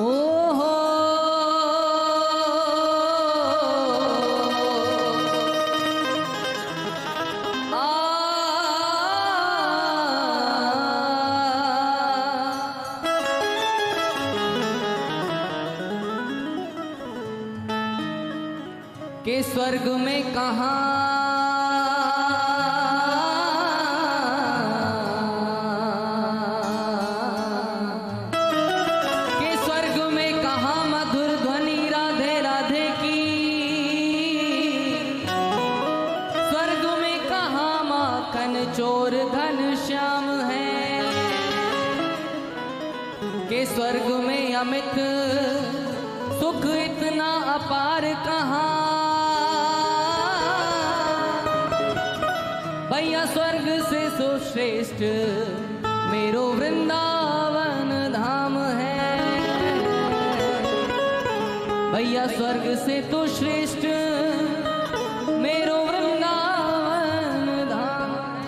ओहो के स्वर्ग में कहाँ के स्वर्ग में कहाँ मधुर ध्वनि राधे राधे की, स्वर्ग में कहाँ माखन चोर घन श्याम है, के स्वर्ग में अमित सुख इतना अपार कहाँ, भैया स्वर्ग से सो श्रेष्ठ मेरो वृंदावन धाम है, भैया स्वर्ग से तो श्रेष्ठ मेरो वृंदावन धाम है।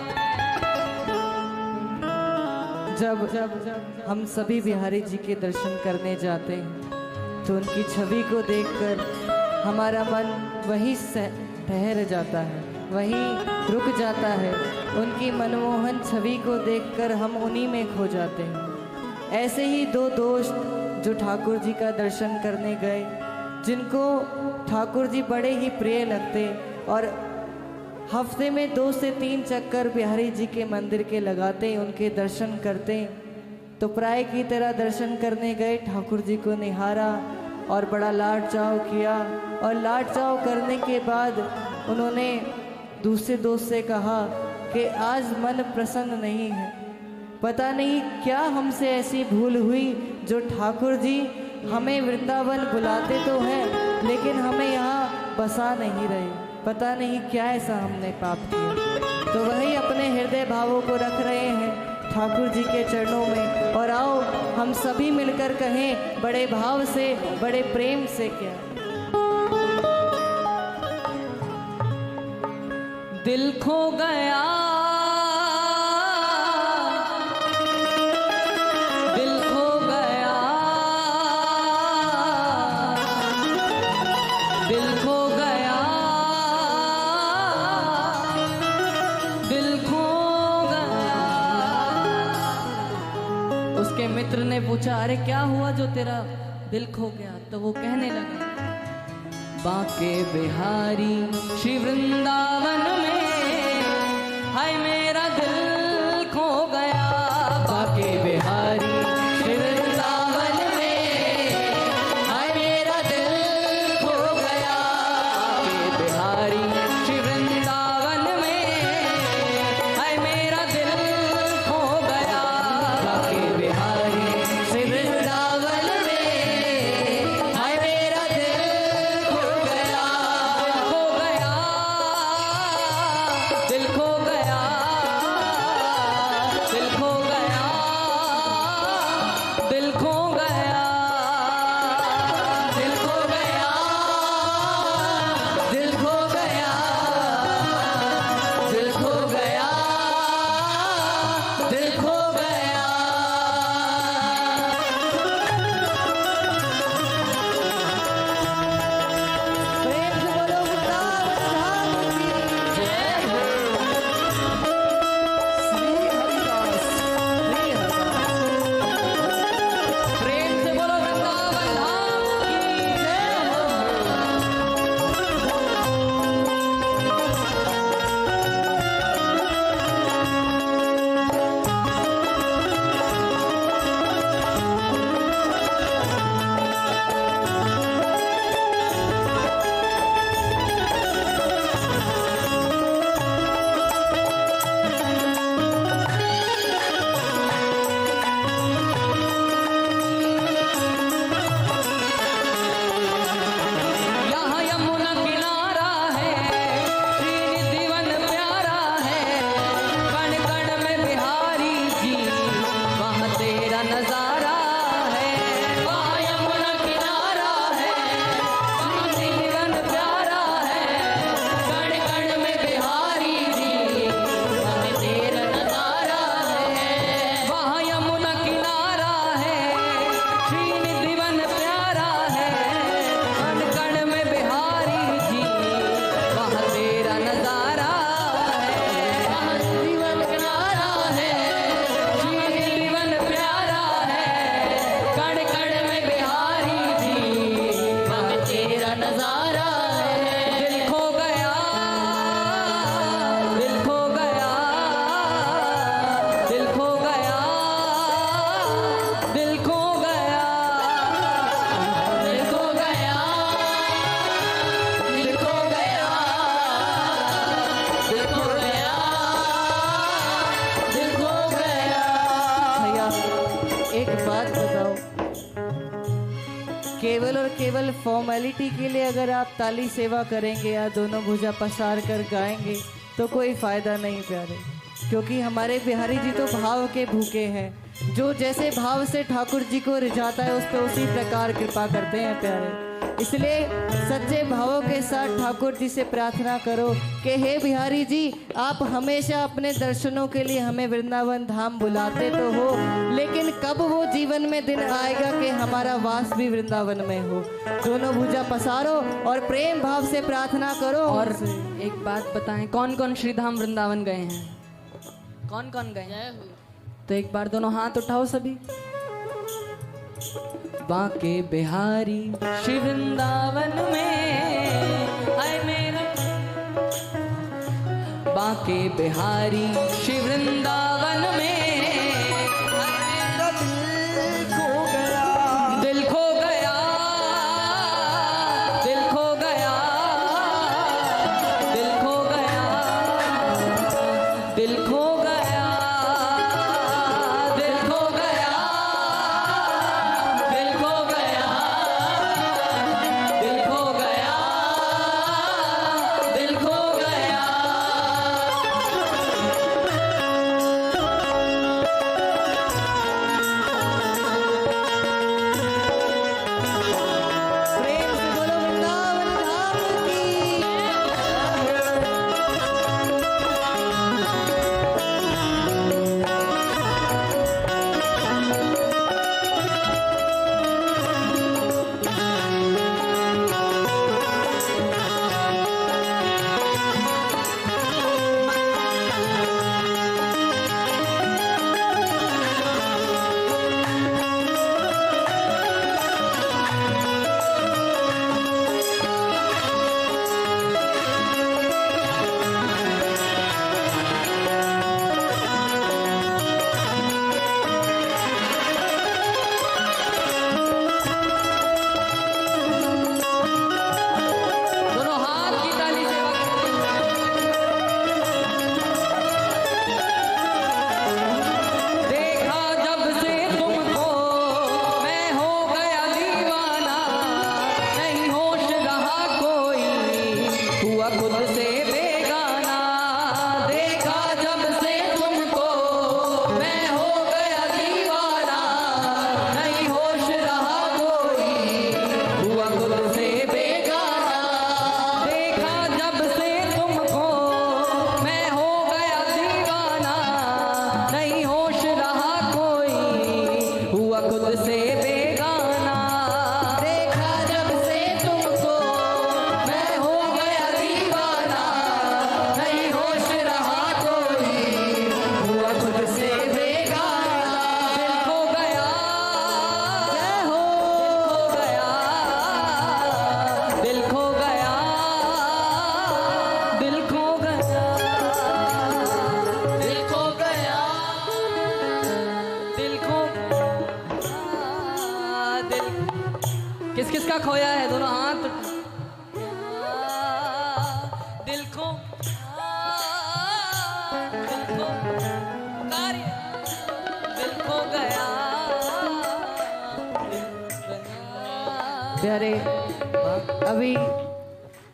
जब हम सभी बिहारी जी के दर्शन करने जाते हैं तो उनकी छवि को देखकर हमारा मन वहीं ठहर जाता है, वहीं रुक जाता है। उनकी मनमोहन छवि को देखकर हम उन्हीं में खो जाते हैं। ऐसे ही दो दोस्त जो ठाकुर जी का दर्शन करने गए, जिनको ठाकुर जी बड़े ही प्रिय लगते और हफ्ते में 2 से 3 चक्कर बिहारी जी के मंदिर के लगाते, उनके दर्शन करते, तो प्राय की तरह दर्शन करने गए, ठाकुर जी को निहारा और बड़ा लाड चाव किया। और लाड चाव करने के बाद उन्होंने दूसरे दोस्त से कहा कि आज मन प्रसन्न नहीं है, पता नहीं क्या हमसे ऐसी भूल हुई जो ठाकुर जी हमें वृंदावन बुलाते तो हैं लेकिन हमें यहाँ बसा नहीं रहे, पता नहीं क्या ऐसा हमने पाप किया। तो वही अपने हृदय भावों को रख रहे हैं ठाकुर जी के चरणों में। और आओ हम सभी मिलकर कहें बड़े भाव से, बड़े प्रेम से, क्या दिल खो गया, दिल खो गया, दिल खो गया, दिल खो गया। उसके मित्र ने पूछा, अरे क्या हुआ जो तेरा दिल खो गया? तो वो कहने लगा, बांके बिहारी श्री वृंदावन में हाय मेरा दिल खो गया, बांके बिहारी श्री वृंदावन में हाय मेरा दिल खो गया, बांके बिहारी श्री वृंदावन में हाय मेरा दिल खो गया, बांके बिहारी श्री वृंदावन में हाय मेरा दिल खो गया, दिल खो गया, दिल खो गया, केवल और केवल फॉर्मेलिटी के लिए अगर आप ताली सेवा करेंगे या दोनों भुजा पसार कर गाएंगे तो कोई फ़ायदा नहीं प्यारे, क्योंकि हमारे बिहारी जी तो भाव के भूखे हैं। जो जैसे भाव से ठाकुर जी को रिझाता है उस पर उसी प्रकार कृपा करते हैं प्यारे। इसलिए सच्चे भावों के साथ ठाकुर जी से प्रार्थना करो कि हे बिहारी जी, आप हमेशा अपने दर्शनों के लिए हमें वृंदावन धाम बुलाते तो हो, लेकिन कब वो जीवन में दिन आएगा कि हमारा वास भी वृंदावन में हो। दोनों भुजा पसारो और प्रेम भाव से प्रार्थना करो। और एक बात बताएं, कौन कौन श्रीधाम वृंदावन गए हैं? कौन कौन गए? तो एक बार दोनों हाथ उठाओ सभी। बाके बिहारी श्री वृंदावन में आए मेरे, बाके बिहारी श्री वृंदावन में दिल खो गया, दिल खो गया, दिल खो गया, दिल खो गया, दिल खो गया, दिल खो गया, दिल खो गया, दिल खो गया। प्रेम से बोलो वृंदावन धाम की। दोनों हाथ की ताली सेवा करते हैं। देखा जब से तुमको मैं हो गया दीवाना, नहीं होश रहा कोई, हुआ खुद से बेगाना। देखा जब से तुमको मैं हो गया दीवाना, नहीं होश रहा कोई, हुआ खुद से बेगाना। देखा जब से तुमको मैं हो गया दीवाना, नहीं होश रहा कोई, हुआ खुद से बेगाना। देखा जब से तुमको मैं हो गया दीवाना, नहीं होश रहा कोई, हुआ खुद से बेगाना। दिल खो गया, जय हो, दिल खो गया, दिल खो गया, दिल खो गया, दिल खो गया, दिल खो। किस किस का खोया है? दोनों हाथ दिल खो, दिल खो, कार्य दिल खो गया, दिल गया। प्यारे, अभी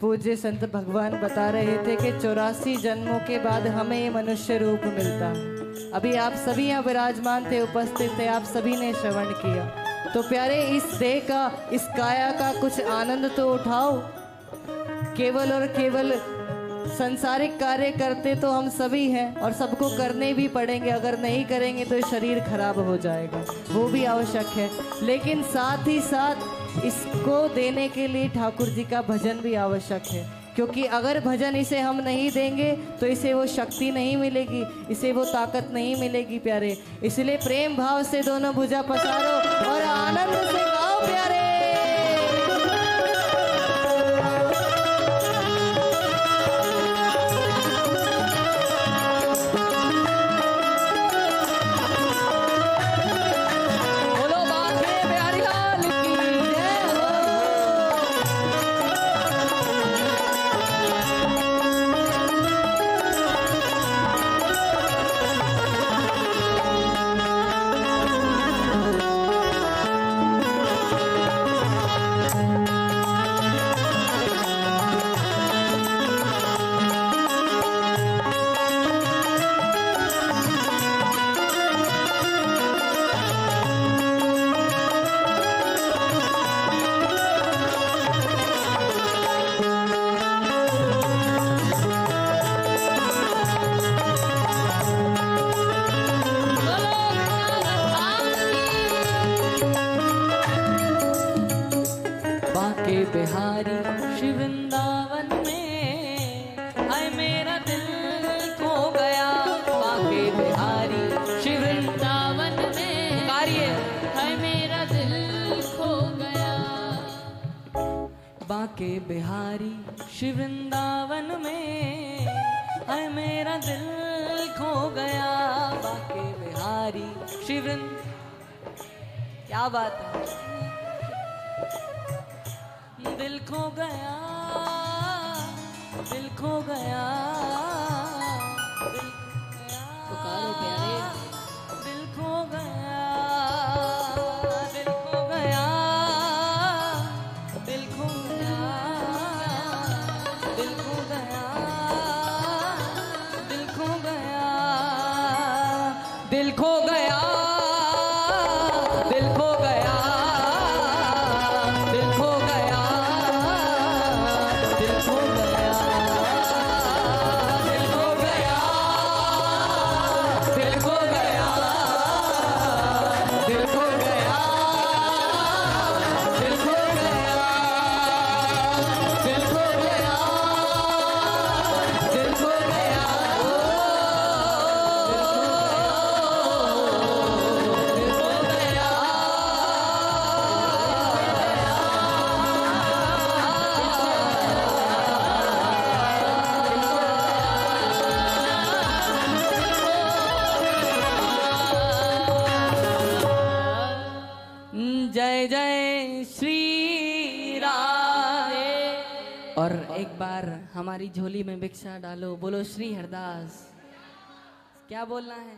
पूज्य संत भगवान बता रहे थे कि 84 जन्मों के बाद हमें ये मनुष्य रूप मिलता है। अभी आप सभी यहाँ विराजमान थे, उपस्थित थे, आप सभी ने श्रवण किया। तो प्यारे, इस देह का, इस काया का कुछ आनंद तो उठाओ। केवल और केवल संसारिक कार्य करते तो हम सभी हैं और सबको करने भी पड़ेंगे। अगर नहीं करेंगे तो शरीर खराब हो जाएगा, वो भी आवश्यक है। लेकिन साथ ही साथ इसको देने के लिए ठाकुर जी का भजन भी आवश्यक है, क्योंकि अगर भजन इसे हम नहीं देंगे तो इसे वो शक्ति नहीं मिलेगी, इसे वो ताकत नहीं मिलेगी प्यारे। इसलिए प्रेम भाव से दोनों भुजा पसारो और आनंद से गाओ प्यारे। बोलो बाके बिहारी लाल की जय हो। बाके बिहारी श्री वृंदावन में हाय मेरा दिल खो गया। बाके बिहारी श्री वृंदावन में कार्य हाय मेरा दिल खो गया। बाके बिहारी श्री वृंदावन में हाय मेरा दिल खो गया। बाके बिहारी श्री वृंद क्या बात है, दिल खो गया, दिल खो गया, दिल खो गया, पुकारो प्यारे, दिल खो गया, दिल खो गया, दिल खो गया, दिल खो गया, दिल खो गया, दिल खो गया, दिल खो गया, दिल खो गया, दिल खो गया, दिल खो गया, दिल खो गया, दिल खो गया, दिल खो गया, दिल खो गया, दिल खो गया, जय जय श्री राम। और एक बार हमारी झोली में भिक्षा डालो, बोलो श्री हरदास। क्या बोलना है?